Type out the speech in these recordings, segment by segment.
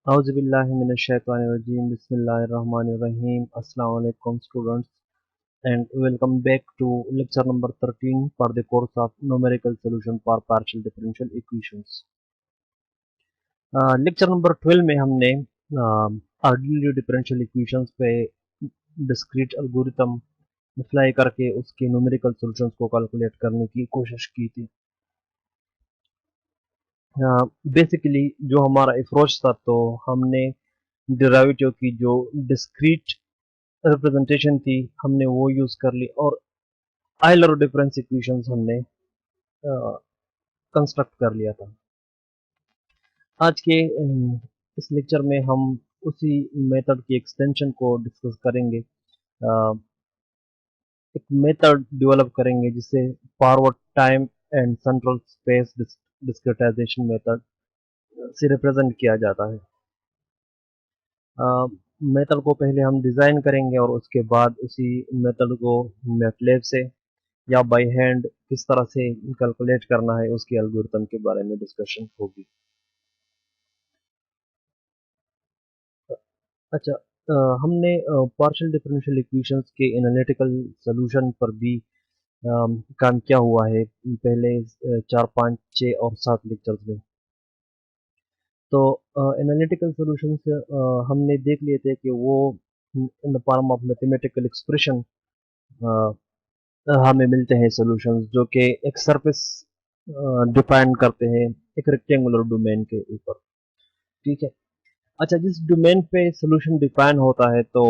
Auzubillahiminash-shaytanir-rajeem. Bismillahir-rahmanir-rahim. Assalamu alaikum students, and welcome back to lecture number 13 for the course of numerical solution for partial differential equations. Lecture number 12 में हमने ordinary differential equations पे discrete algorithm apply करके उसके numerical solutions को calculate करने की कोशिश की थी। बेसिकली जो हमारा अप्रोच था, तो हमने डेरिवेटिव की जो डिस्क्रीट रिप्रेजेंटेशन थी हमने वो यूज कर ली, और आयलर डिफरेंस इक्वेशंस हमने कंस्ट्रक्ट कर लिया था। आज के इस लेक्चर में हम उसी मेथड की एक्सटेंशन को डिस्कस करेंगे। एक मेथड डेवलप करेंगे जिसे forward time and central space discretization method से रिप्रेजेंट किया जाता है। मेथड को पहले हम डिज़ाइन करेंगे और उसके बाद उसी मेथड को मैटलैब से या बाय हैंड किस तरह से कैलकुलेट करना है उसके एल्गोरिथम के बारे में डिस्कशन होगी। अच्छा, हमने पार्शियल डिफरेंशियल इक्वेशंस के एनालिटिकल सॉल्यूशन पर भी काम किया हुआ है पहले 4, 5, 6 और 7 लेक्चर्स में। तो एनालिटिकल सॉल्यूशंस हमने देख लिए थे कि वो in the form of mathematical expression हमें मिलते हैं सॉल्यूशंस जो कि एक सरफेस डिफाइन करते हैं एक रेक्टेंगुलर डोमेन के ऊपर। ठीक है। अच्छा, जिस डोमेन पे सॉल्यूशन डिफाइन होता है, तो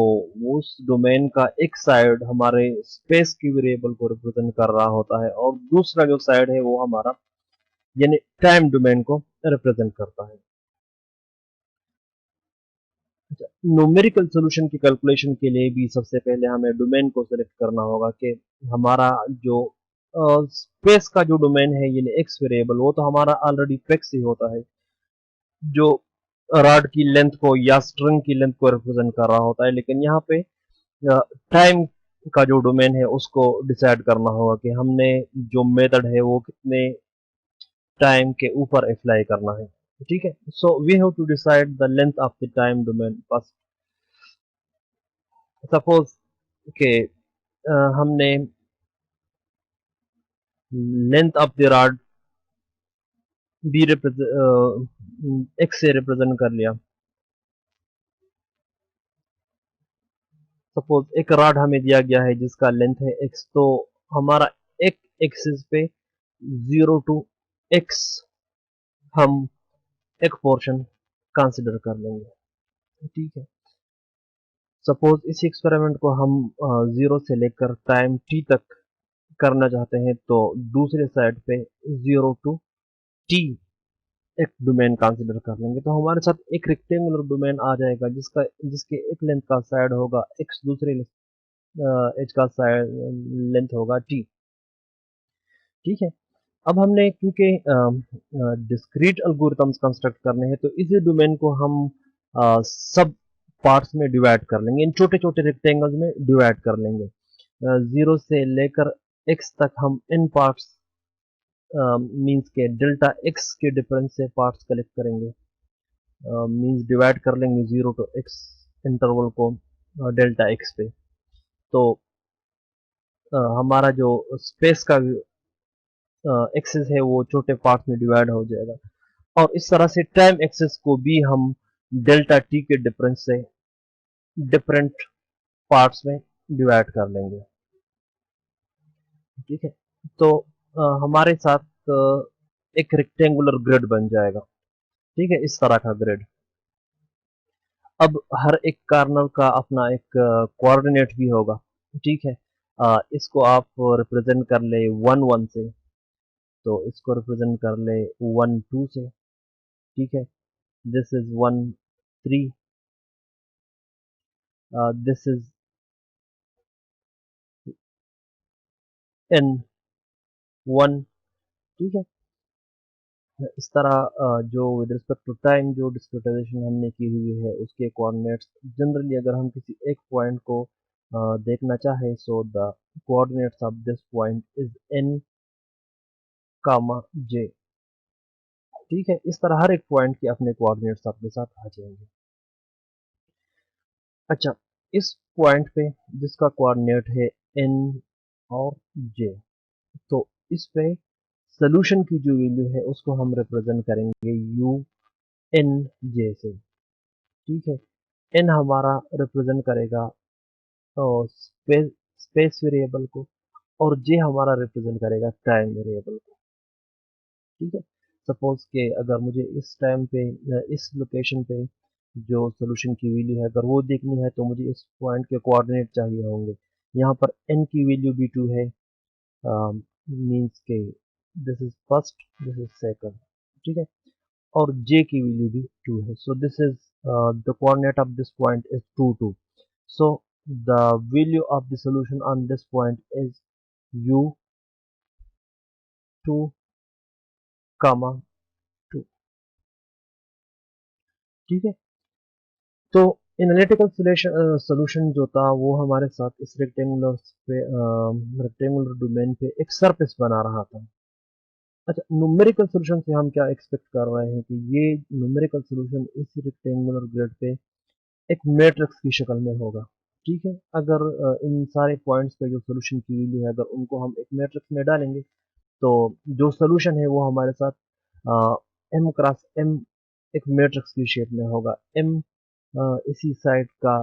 उस डोमेन का एक साइड हमारे स्पेस की वेरिएबल को रिप्रेजेंट कर रहा होता है और दूसरा जो साइड है वो हमारा यानी टाइम डोमेन को रिप्रेजेंट करता है। अच्छा, न्यूमेरिकल सॉल्यूशन की कैलकुलेशन के लिए भी सबसे पहले हमें डोमेन को सेलेक्ट करना होगा कि हमारा जो स्पेस का जो डोमेन है यानी एक्स वेरिएबल, वो तो हमारा ऑलरेडी फिक्स ही होता है, जो रॉड की लेंथ को या स्ट्रिंग की लेंथ को रिप्रेजेंट कर रहा होता है। लेकिन यहाँ पे टाइम का जो डोमेन है उसको डिसाइड करना होगा कि हमने जो मेथड है वो कितने टाइम के ऊपर अप्लाई करना है। ठीक है। So we have to decide the length of the time domain first. Suppose के हमने length of the rod be x से रिप्रेजेंट कर लिया। सपोज एक रॉड हमें दिया गया है जिसका लेंथ है एक्स, तो हमारा एक एक्सिस पे 0 to x हम एक पोर्शन कंसिडर कर लेंगे। ठीक है। सपोज इस एक्सपेरिमेंट को हम 0 से लेकर टाइम t तक करना चाहते हैं, तो दूसरे साइड पे 0 to t एक डोमेन कंसिडर कर लेंगे, तो हमारे साथ एक रेक्टेंगुलर डोमेन आ जाएगा जिसके एक लेंथ का साइड होगा x, दूसरे एज का साइड लेंथ होगा t। ठीक है। अब हमने क्योंकि डिस्क्रीट एल्गोरिथम्स कंस्ट्रक्ट करने हैं, तो इसी डोमेन को हम सब पार्ट्स में डिवाइड कर लेंगे, इन छोटे छोटे रेक्टेंगल्स में डिवाइड कर लेंगे। 0 से लेकर x तक हम इन पार्ट्स मींस के डेल्टा x के डिफरेंस से पार्ट्स कलेक्ट करेंगे। मींस डिवाइड कर लेंगे 0 to x इंटरवल को डेल्टा x पे। तो हमारा जो स्पेस का एक्सेस है वो छोटे पार्ट्स में डिवाइड हो जाएगा, और इस तरह से टाइम एक्सेस को भी हम डेल्टा टी के डिफरेंस से डिफरेंट पार्ट्स में डिवाइड कर लेंगे। ठीक है। तो हमारे साथ एक रेक्टेंगुलर ग्रिड बन जाएगा। ठीक है, इस तरह का ग्रिड। अब हर एक कार्नर का अपना एक कोऑर्डिनेट भी होगा। ठीक है। इसको आप रिप्रेजेंट कर ले 1, 1 से, तो इसको रिप्रेजेंट कर ले 1, 2 से। ठीक है। This is 1, 3, this is n 1। ठीक है। इस तरह जो विद रिस्पेक्ट टू टाइम जो डिस्क्रिटाइजेशन हमने की हुई है उसके कोऑर्डिनेट्स जनरली, अगर हम किसी एक पॉइंट को देखना चाहे, so the coordinates of this point is n, j। ठीक है, इस तरह हर एक पॉइंट के अपने कोऑर्डिनेट्स आपके साथ आ जाएंगे। अच्छा, इस पॉइंट पे जिसका कोऑर्डिनेट है n और j, तो इस पे सोल्यूशन की जो वैल्यू है उसको हम रिप्रेजेंट करेंगे u n j से। ठीक है, n हमारा रिप्रेजेंट करेगा स्पेस स्पेस वेरिएबल को, और j हमारा रिप्रेजेंट करेगा टाइम वेरिएबल को। ठीक है, सपोज के अगर मुझे इस टाइम पे इस लोकेशन पे जो सोल्यूशन की वैल्यू है अगर वो देखनी है तो मुझे इस पॉइंट के कोऑर्डिनेट चाहिए होंगे। यहाँ पर n की वैल्यू भी 2 है, मीन्स के this is first, this is second. ठीक है, और j की वैल्यू भी 2 है, so this is the coordinate of this point is 2 2। So the value of the solution on this point is u2, 2। ठीक है, तो एनालिटिकल सॉल्यूशन जो था वो हमारे साथ इस रेक्टेंगुलर डोमेन पे एक सरफेस बना रहा था। अच्छा, न्यूमेरिकल सॉल्यूशन से हम क्या एक्सपेक्ट कर रहे हैं कि ये न्यूमेरिकल सॉल्यूशन इस रेक्टेंगुलर ग्रिड पे एक मैट्रिक्स की शक्ल में होगा। ठीक है, अगर इन सारे पॉइंट्स पे जो सोल्यूशन की वैल्यू है अगर उनको हम एक मैट्रिक्स में डालेंगे तो जो सोल्यूशन है वो हमारे साथ एम क्रॉस एम एक मैट्रिक्स की शेप में होगा। एम इसी साइड का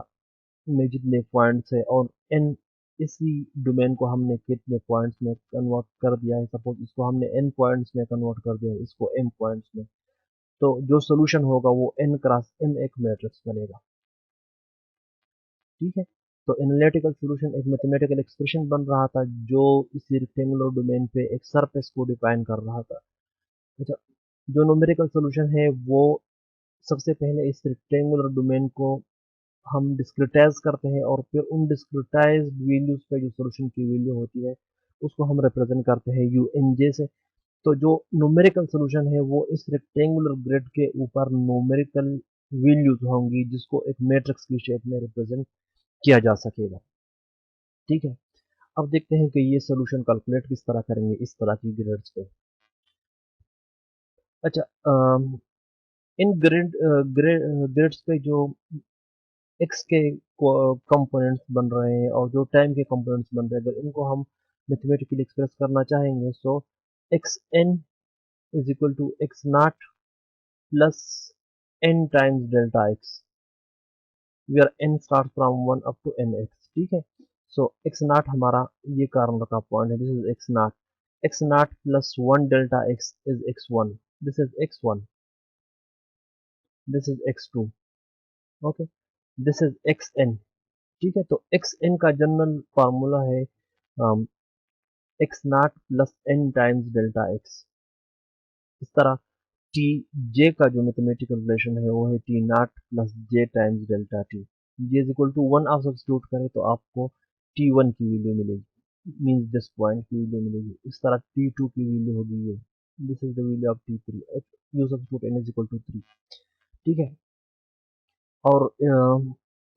में जितने पॉइंट्स है और एन इसी डोमेन को हमने कितने पॉइंट्स में कन्वर्ट कर दिया है, सपोज इसको हमने एन पॉइंट्स में कन्वर्ट कर दिया है, इसको एम पॉइंट्स में, तो जो सोल्यूशन होगा वो एन क्रॉस एम एक मैट्रिक्स बनेगा। ठीक है, तो एनालिटिकल सॉल्यूशन एक मैथमेटिकल एक्सप्रेशन बन रहा था जो इसी रेक्टेंगुलर डोमेन पे एक सरफेस को डिफाइन कर रहा था। अच्छा, जो न्यूमेरिकल सॉल्यूशन है वो सबसे पहले इस रेक्टेंगुलर डोमेन को हम डिस्क्रिटाइज करते हैं और फिर उन डिस्क्रिटाइज वैल्यूज पे जो सॉल्यूशन की वैल्यू होती है उसको हम रिप्रेजेंट करते हैं यू एन जे से। तो जो न्यूमेरिकल सॉल्यूशन है वो इस रेक्टेंगुलर ग्रिड के ऊपर न्यूमेरिकल वैल्यूज होंगी जिसको एक मैट्रिक्स की शेप में रिप्रेजेंट किया जा सकेगा। ठीक है, अब देखते हैं कि ये सॉल्यूशन कैलकुलेट किस तरह करेंगे इस तरह की ग्रिड्स पे। अच्छा, इन ग्रिड्स पे जो एक्स के कंपोनेंट्स बन रहे हैं और जो टाइम के कंपोनेंट्स बन रहे हैं अगर इनको हम मैथमेटिकली एक्सप्रेस करना चाहेंगे so x n is equal to x not plus n times delta x, where n start from 1 up to n x. ठीक है, सो एक्स नॉट हमारा ये कार्नर का पॉइंट है, this is x not plus 1 delta x is x one, this is x one, this is x two. Okay, this is x n. ठीक है, तो x n का जनरल फार्मूला है x not plus n times delta x. इस तरह T जे का जो mathematical relation है वो है t not plus j times delta t. J is equal to 1 आप सब्स्टिट्यूट करें तो आपको टी वन की वैल्यू मिलेगी, मीन्स दिस पॉइंट की वैल्यू मिलेगी। इस तरह टी टू की वैल्यू होगी ये, this is the value of t three, you substitute n is equal to 3। ठीक है, और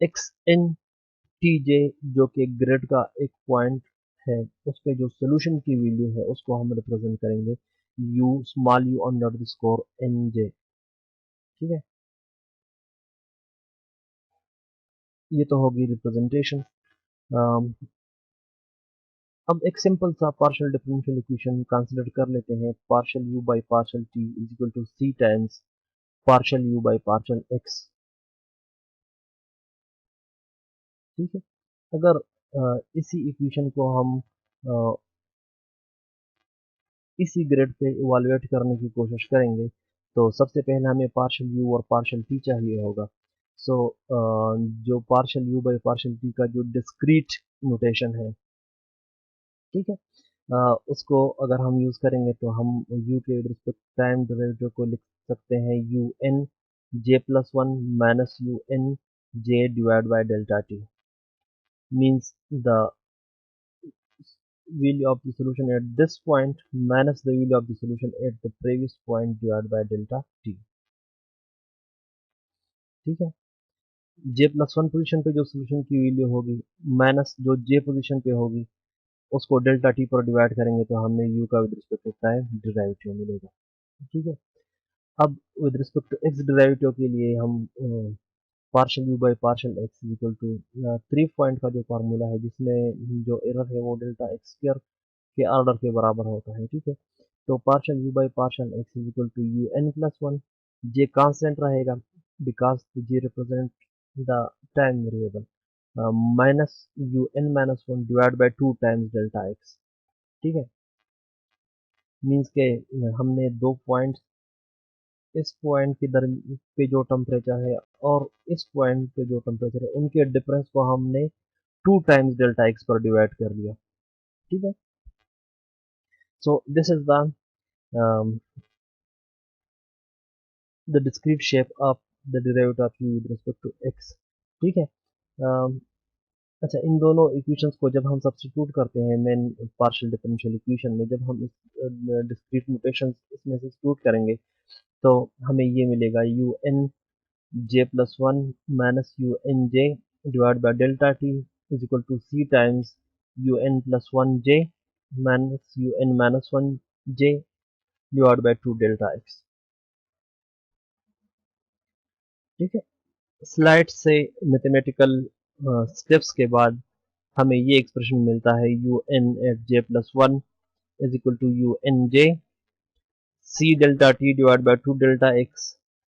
एक्स एन टी जे जो कि ग्रिड का एक पॉइंट है उस पे जो सोल्यूशन की वैल्यू है उसको हम रिप्रेजेंट करेंगे u small u under the score n j. ठीक है, ये तो होगी रिप्रेजेंटेशन। अब एक सिंपल सा पार्शियल डिफरेंशियल इक्वेशन कंसीडर कर लेते हैं, partial u by partial t is equal to c times partial u by partial x. ठीक है, अगर इसी इक्वेशन को हम अ, इसी ग्रेड पे इवालुएट करने की कोशिश करेंगे तो सबसे पहले हमें पार्शियल यू और पार्शियल टी चाहिए होगा। सो जो partial u by partial T का जो डिस्क्रीट नोटेशन है, ठीक है, उसको अगर हम यूज़ करेंगे तो हम यू के रिस्पेक्ट टाइम डेरिवेटिव को लिख सकते हैं u n j plus one minus u n j divide by delta t, means the value of the solution at this point minus the value of the solution at the previous point divided by delta t। ठीक है, j plus one position पे जो solution की value होगी minus जो j position पे होगी उसको डेल्टा टी पर डिवाइड करेंगे तो हमें u का with respect to time derivative मिलेगा। ठीक है, अब with respect to x derivative के लिए हम partial u by partial x is equal to 3 point का जो फार्मूला है, जिसमें जो एरर है वो डेल्टा एक्स स्क्वायर के ऑर्डर के बराबर होता है। ठीक है, तो partial u by partial x is equal to u n plus one, j constant रहेगा because j represent the time variable, minus u n minus one divide by 2 times delta x. ठीक है, मीन्स के हमने 2 point, इस point की दर पे जो temperature है और इस पॉइंट पे जो टेम्परेचर है, उनके डिफरेंस को हमने 2 टाइम्स डेल्टा एक्स पर डिवाइड कर लिया। ठीक है, so this is the discrete shape of the derivative of u with respect to x। ठीक है, um, अच्छा, इन दोनों इक्वेशंस को जब हम सब्स्टिट्यूट करते हैं मेन पार्शियल डिफरेंशियल इक्वेशन में, जब हम इस डिस्क्रीट नोटेशन इसमें सब्स्टिट्यूट करेंगे तो हमें ये मिलेगा u n j plus one minus u n j divide by delta t is equal to c times u n plus one j minus u n minus one j divide by 2 delta x. ठीक है, slide से mathematical steps के बाद हमें ये expression मिलता है u n at j plus one is equal to u n j c delta t divide by 2 delta x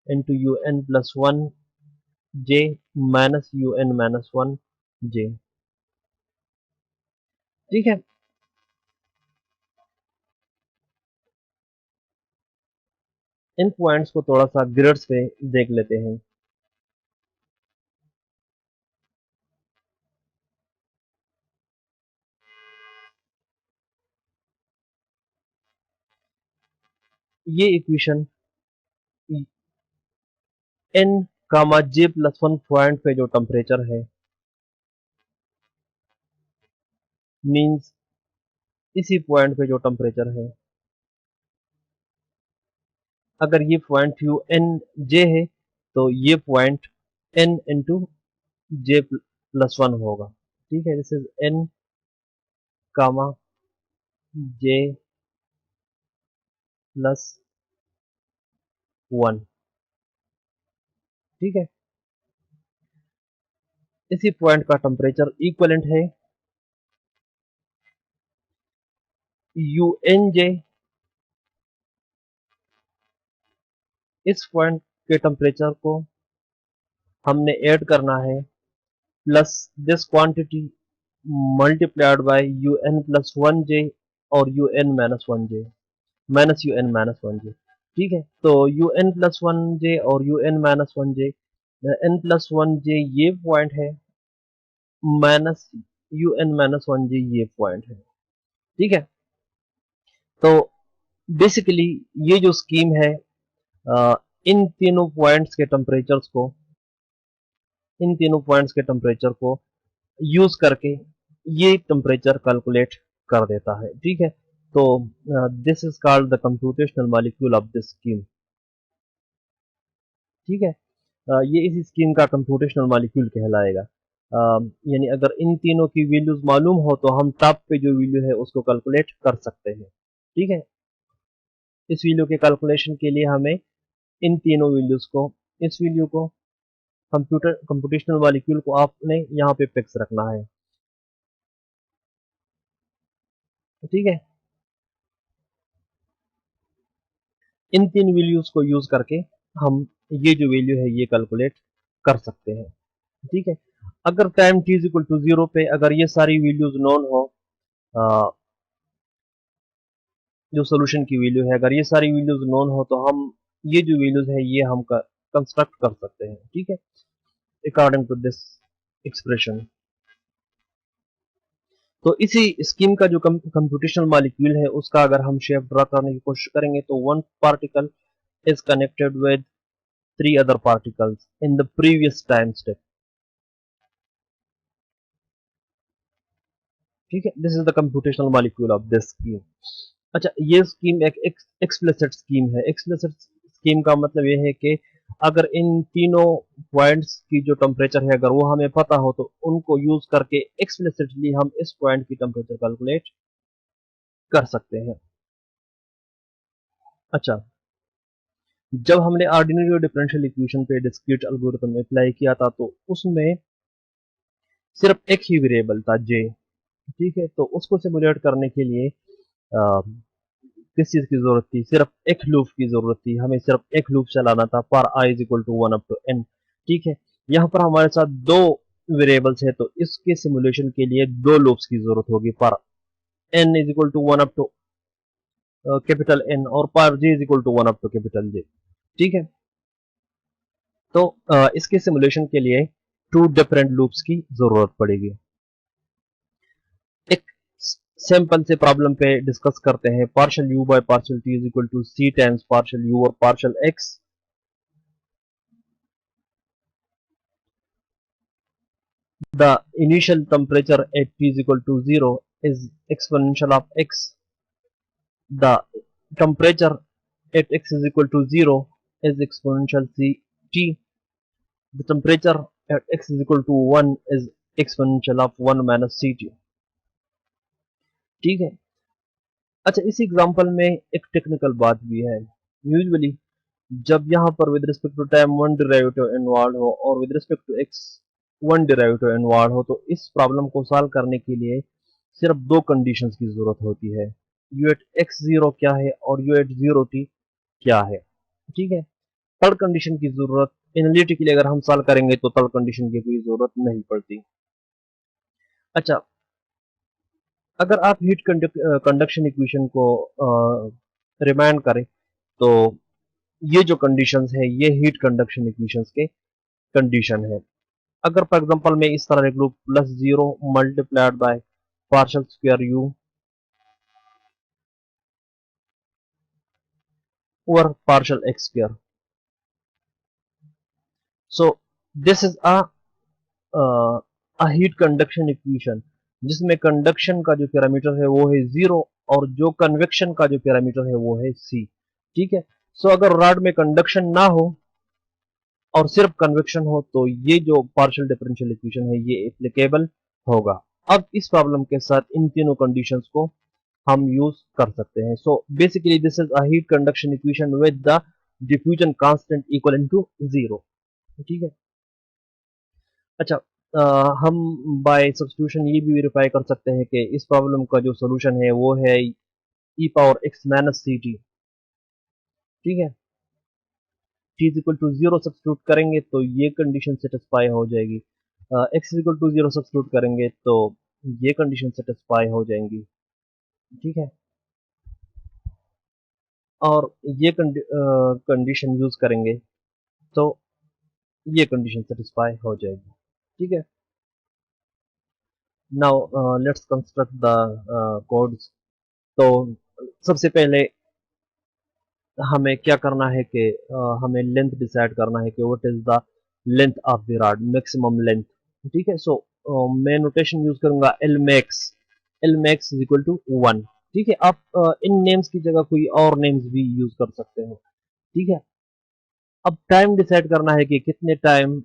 into u n plus one j minus u n minus one j. ठीक है, इन points को थोड़ा सा grids पे देख लेते हैं। ये equation N comma j plus one point पे जो टेम्परेचर है, मींस इसी पॉइंट पे जो टेम्परेचर है, अगर ये पॉइंट यू एन जे है तो ये point n into j plus one होगा। ठीक है, this is n comma j plus one. ठीक है, इसी पॉइंट का टेम्परेचर इक्वलेंट है यू एन जे, इस पॉइंट के टेम्परेचर को हमने ऐड करना है plus this quantity multiplied by u n plus one j और u n minus one j minus u n minus one j. ठीक है, तो u n plus one j और u n minus one j, n plus one j ये point है, minus u n minus one j ये point है। ठीक है, तो बेसिकली ये जो स्कीम है, इन तीनों पॉइंट्स के टेम्परेचर्स को, इन तीनों पॉइंट्स के टेम्परेचर को यूज करके ये टेम्परेचर कैलकुलेट कर देता है। ठीक है, तो this is called the computational molecule of this scheme. ठीक है, ये इस स्कीम का कंप्यूटेशनल मॉलिक्यूल कहलाएगा। यानी अगर इन तीनों की वैल्यूज मालूम हो तो हम टॉप पे जो वैल्यू है उसको कैलकुलेट कर सकते हैं। ठीक है, इस वैल्यू के कैलकुलेशन के लिए हमें इन तीनों वैल्यूज को, इस वैल्यू को, कंप्यूटेशनल मॉलिक्यूल को आपने यहाँ पे फिक्स रखना है। ठीक है, इन तीन वैल्यूज को यूज करके हम ये जो वैल्यू है ये कैलकुलेट कर सकते हैं। ठीक है, अगर time t is equal to zero पे अगर ये सारी वैल्यूज नोन हो, जो सोल्यूशन की वैल्यू है, अगर ये सारी वैल्यूज नोन हो तो हम ये जो वैल्यूज है ये हम कंस्ट्रक्ट कर सकते हैं। ठीक है, अकॉर्डिंग टू दिस एक्सप्रेशन। तो इसी स्कीम का जो कंप्यूटेशनल मॉलिक्यूल है उसका अगर हम शेप ड्रा करने की कोशिश करेंगे तो one particle is connected with three other particles in the previous time step. ठीक है, this is the computational molecule of this scheme. अच्छा, ये स्कीम एक एक्सप्लिसिट स्कीम है। एक्सप्लिसिट स्कीम का मतलब ये है कि अगर इन तीनों पॉइंट्स की जो टेम्परेचर है अगर वो हमें पता हो तो उनको यूज करके एक्सप्लिसिटली हम इस पॉइंट की टेम्परेचर कैलकुलेट कर सकते हैं। अच्छा, जब हमने ऑर्डिनरी डिफरेंशियल इक्वेशन पे डिस्क्रीट एल्गोरिथम अप्लाई किया था तो उसमें सिर्फ एक ही वेरिएबल था जे, ठीक है। तो उसको सिमुलेट करने के लिए किस चीज की जरूरत थी, सिर्फ एक लूप की जरूरत थी, हमें सिर्फ एक लूप चलाना था for i is equal to 1 up to n, ठीक है। यहाँ पर हमारे साथ दो वेरिएबल्स है तो इसके सिमुलेशन के लिए दो लूप्स की जरूरत होगी, for n is equal to 1 up to capital n और for j is equal to 1 up to capital j, ठीक है। तो इसके सिमुलेशन के लिए टू डिफरेंट लूप्स की जरूरत पड़ेगी। एक सैंपल से प्रॉब्लम पे डिस्कस करते हैं, partial u by partial t is equal to c times partial u और partial x. The initial temperature at T is equal to 0 is exponential of x. The temperature at x is equal to 0 is exponential T. The temperature at x is equal to 1 is exponential of 1 minus Ct, ठीक है। अच्छा, इस example में एक technical बात भी है। Usually जब यहाँ पर with respect to time one derivative involve हो और with respect to x one derivative involve हो तो इस प्रॉब्लम को सॉल्व करने के लिए सिर्फ दो कंडीशंस की जरूरत होती है, यू एट एक्स जीरो क्या है और यू एट जीरो टी क्या है, ठीक है। थर्ड कंडीशन की जरूरत एनालिटिकली अगर हम सॉल्व करेंगे तो थर्ड कंडीशन की कोई जरूरत नहीं पड़ती। अच्छा, अगर आप हीट कंडक्शन इक्वेशन को रिमाइंड करें तो ये जो कंडीशंस है ये हीट कंडक्शन इक्वेशंस के कंडीशन है। अगर फॉर एग्जांपल मैं इस तरह लिख लूं plus zero multiplied by partial square you over partial x square, so this is a heat conduction equation जिसमें कंडक्शन का जो पैरामीटर है वो है जीरो और जो कन्वेक्शन का जो पैरामीटर है वो है सी, ठीक है। सो अगर रॉड में कंडक्शन ना हो और सिर्फ कन्वेक्शन हो तो ये जो पार्शियल डिफरेंशियल इक्वेशन है ये एप्लीकेबल होगा। अब इस प्रॉब्लम के साथ इन तीनों कंडीशंस को हम यूज कर सकते हैं। So basically this is a heat conduction equation with the diffusion constant equal to zero, ठीक है। अच्छा, हम बाय सब्स्टिट्यूशन ये भी वेरीफाई कर सकते हैं कि इस प्रॉब्लम का जो सोल्यूशन है वो है e power x minus c t, ठीक है। T is equal to zero substitute करेंगे तो ये कंडीशन सेटिस्फाई हो जाएगी, x is equal to zero substitute करेंगे तो ये कंडीशन सेटिस्फाई हो जाएंगी, ठीक है। और ये कंडीशन यूज करेंगे तो ये कंडीशन सेटिस्फाई हो जाएगी, ठीक है। Now let's construct the codes. तो सबसे पहले हमें क्या करना है कि हमें लेंथ डिसाइड करना है कि what is the length of the rod, maximum length, ठीक है। सो मैं नोटेशन यूज करूंगा l max, l max is equal to 1, ठीक है। आप इन नेम्स की जगह कोई और नेम्स भी यूज कर सकते हो, ठीक है। अब टाइम डिसाइड करना है कि कितने टाइम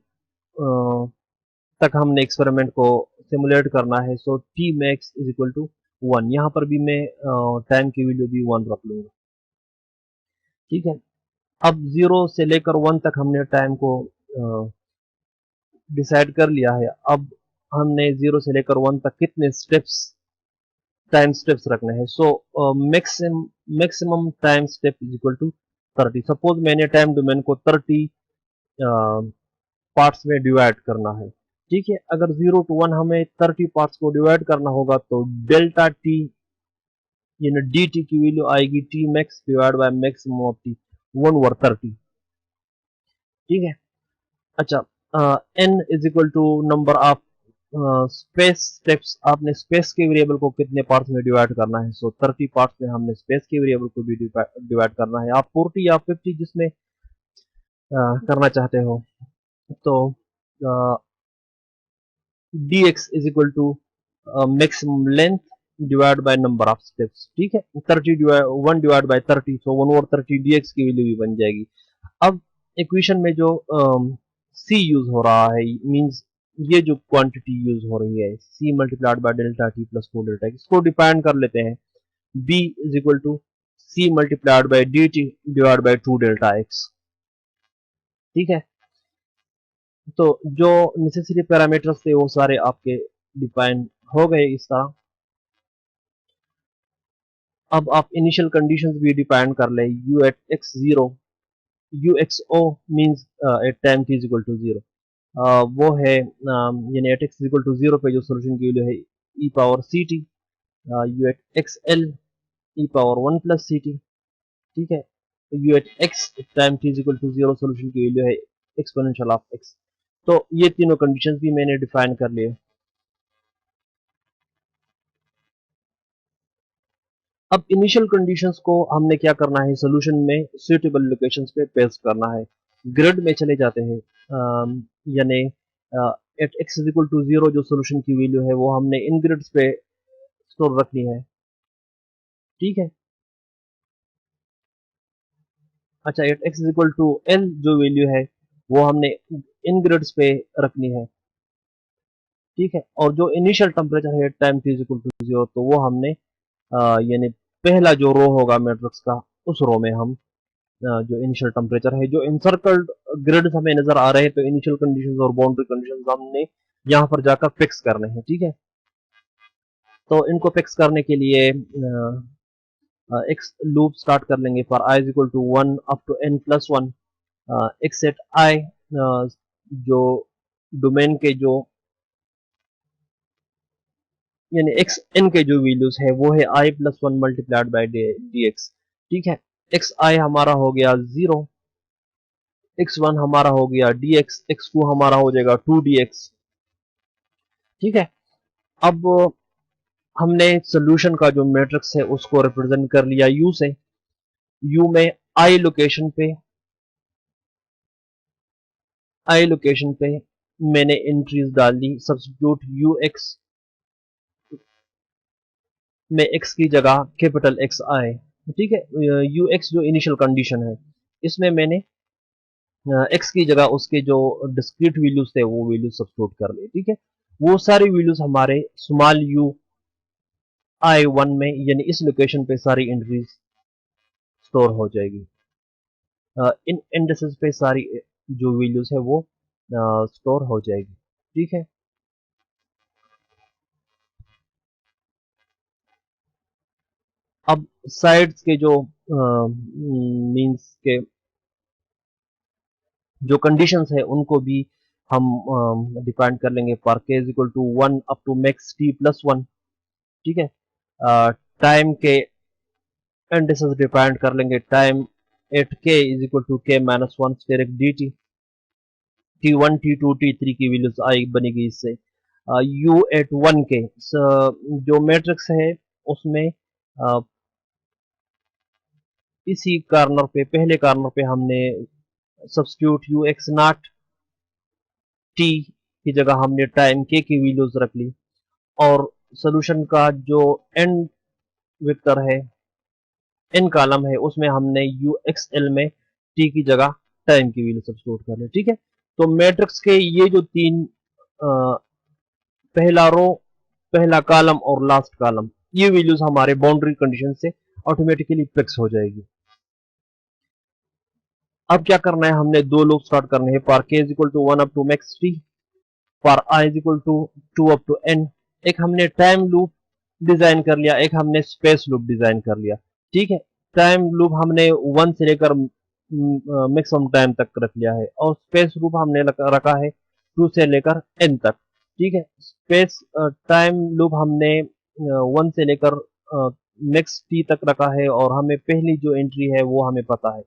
तक हमने एक्सपेरिमेंट को सिमुलेट करना है। So t max is equal to 1, यहाँ पर भी मैं टाइम की वैल्यू भी 1 रख लूंगा, ठीक है। अब 0 से लेकर 1 तक हमने टाइम को डिसाइड कर लिया है। अब हमने 0 से लेकर 1 तक कितने स्टेप्स, टाइम स्टेप्स रखने हैं। So maximum time step is equal to 30। Suppose मैंने टाइम डोमेन को 30 पार्ट्स में डिवाइड करना है, ठीक है। अगर 0 टू 1 हमें 30 पार्ट्स को डिवाइड करना होगा तो डेल्टा टी यानी डी टी की वैल्यू आएगी t max divide by maximum of t 1 over 30, ठीक है। अच्छा, n is equal to number of space steps, आपने स्पेस के वेरिएबल को कितने पार्ट्स में डिवाइड करना है। सो 30 पार्ट्स में हमने स्पेस के वेरिएबल को भी डिवाइड करना है। आप 40 या 50 जिसमें करना चाहते हो। तो d x is equal to maximum length divide by number of steps, ठीक है। 30 1 divide by 30, so 1 over 30 d x की वैल्यू भी बन जाएगी। अब इक्वेशन में जो सी यूज हो रहा है मींस ये जो क्वांटिटी यूज हो रही है c multiplied by delta t plus 4 delta, इसको डिफाइन कर लेते हैं b is equal to c multiplied by d t divide by 2 delta x, ठीक है। तो जो नेसेसरी पैरामीटर्स थे वो सारे आपके डिफाइन हो गए इस तरह। अब आप इनिशियल कंडीशंस भी डिफाइन कर ले, u at x zero, u x o means at time t is equal to zero, वो है यानी at x equal to zero पे जो सोल्यूशन की वैल्यू है e power c t, u at x l e power one plus c t. ठीक है, u at x time t is equal to zero solution की value है exponential of x. तो ये तीनों कंडीशंस भी मैंने डिफाइन कर लिए। अब इनिशियल कंडीशंस को हमने क्या करना है, सोल्यूशन में सुटेबल लोकेशंस पे पेस्ट करना है। ग्रिड में चले जाते हैं, यानी at x is equal to zero जो सोल्यूशन की वैल्यू है वो हमने इन ग्रिड्स पे स्टोर रखनी है। ठीक है, अच्छा at x is equal to l जो वैल्यू है वो हमने इन ग्रिड्स पे रखनी है। ठीक है, और जो इनिशियल टेम्परेचर है time t is equal to zero, तो वो हमने यानी पहला जो रो होगा मैट्रिक्स का उस रो में हम जो इनिशियल टेम्परेचर है, जो इंसर्कल्ड ग्रिड्स हमें नजर आ रहे हैं, तो इनिशियल कंडीशंस और बाउंड्री कंडीशंस हमने यहाँ पर जाकर फिक्स करने हैं। ठीक है, तो इनको फिक्स करने के लिए एक्स लूप स्टार्ट कर लेंगे for i is equal to one up to n plus one. X at i, जो डोमेन के जो यानी एक्स एन के जो वैल्यूज है वो है i plus one multiplied by d x. ठीक है, एक्स आई हमारा हो गया जीरो, एक्स वन हमारा हो गया डी एक्स, एक्स टू हमारा हो जाएगा टू डी एक्स। ठीक है, अब हमने सोल्यूशन का जो मैट्रिक्स है उसको रिप्रेजेंट कर लिया यू से। यू में आई लोकेशन पे मैंने एंट्रीज डाल दी, सब्स्टिट्यूट यू एक्स में एक्स की जगह कैपिटल एक्स आए। ठीक है, यू एक्स जो इनिशियल कंडीशन है इसमें मैंने एक्स की जगह उसके जो डिस्क्रीट वैल्यूज थे वो वैल्यूज सब्स्टिट्यूट कर लिए। ठीक है, वो सारी वैल्यूज हमारे स्मॉल यू आई वन में यानी इस लोकेशन पे सारी एंट्रीज स्टोर हो जाएगी। इन इंडेक्सेस पे सारी जो वैल्यूज है वो स्टोर हो जाएगी। ठीक है, अब साइड्स के जो मींस के जो कंडीशंस है उनको भी हम डिफाइन कर लेंगे, for k is equal to one up to max t plus one. ठीक है, टाइम के इंडेक्सेस डिफाइन कर लेंगे, time at k is equal to k minus one asterisk d t, t one t two t three की values आई बनेगी इससे। You eight one के जो मैट्रिक्स है उसमें इसी कार्नर पे पहले कार्नर पे हमने substitute you x not T की जगह हमने टाइम के की वैल्यूज रख ली, और सोल्यूशन का जो एंड वेक्टर है एन कॉलम है उसमें हमने यू एक्स एल में टी की जगह टाइम की वैल्यू सब्स्टिट्यूट कर ली। ठीक है, तो मैट्रिक्स के ये जो तीन पहला रो, पहला कॉलम और लास्ट कॉलम, ये वैल्यूज हमारे बाउंड्री कंडीशन से ऑटोमेटिकली फिक्स हो जाएगी। अब क्या करना है, हमने दो लूप स्टार्ट करने हैं, for k is equal to one up to max t, for i is equal to two up to n. एक हमने टाइम लूप डिजाइन कर लिया, एक हमने स्पेस लूप डिजाइन कर लिया। ठीक है, टाइम लूप हमने वन से लेकर मैक्सिमम टाइम तक रख लिया है, और स्पेस लूप हमने रखा है टू से लेकर एन तक। ठीक है, स्पेस टाइम लूप हमने वन से लेकर नेक्स्ट टी तक रखा है, और हमें पहली जो एंट्री है वो हमें पता है।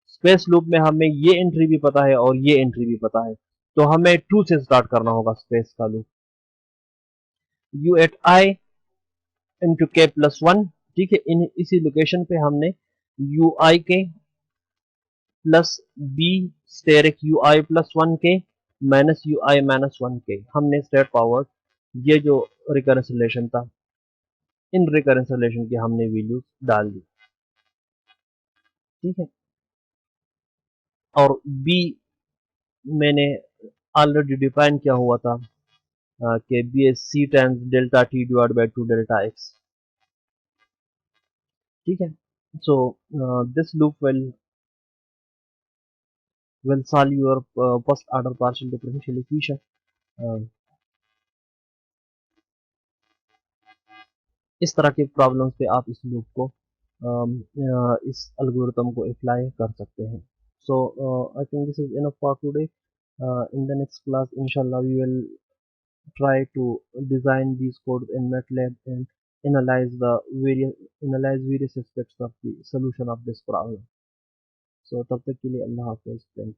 स्पेस लूप में हमें ये एंट्री भी पता है और ये एंट्री भी पता है, तो हमें टू से स्टार्ट करना होगा स्पेस का loop. U at i into k plus one. ठीक है, इन इसी लोकेशन पे हमने u i k plus b asterisk u i plus one k minus u i minus one k हमने स्ट्रेट फॉरवर्ड ये जो रिकरेंस रिलेशन था, इन रिकरेंस रिलेशन की हमने वैल्यूज डाल दी। ठीक है, और बी मैंने ऑलरेडी डिफाइन किया हुआ था कि b s c times delta t divide by two delta x. ठीक है, so this loop will will solve your first order partial differential equation. uh, इस तरह के प्रॉब्लम्स पे आप इस लूप को इस एल्गोरिथम को अप्लाई कर सकते हैं. So I think this is enough for today. In the next class, inshallah, we will try to design these codes in MATLAB and analyze the various aspects of the solution of this problem. So तब तक के लिए अल्लाह हाफ़िज़. Thank you.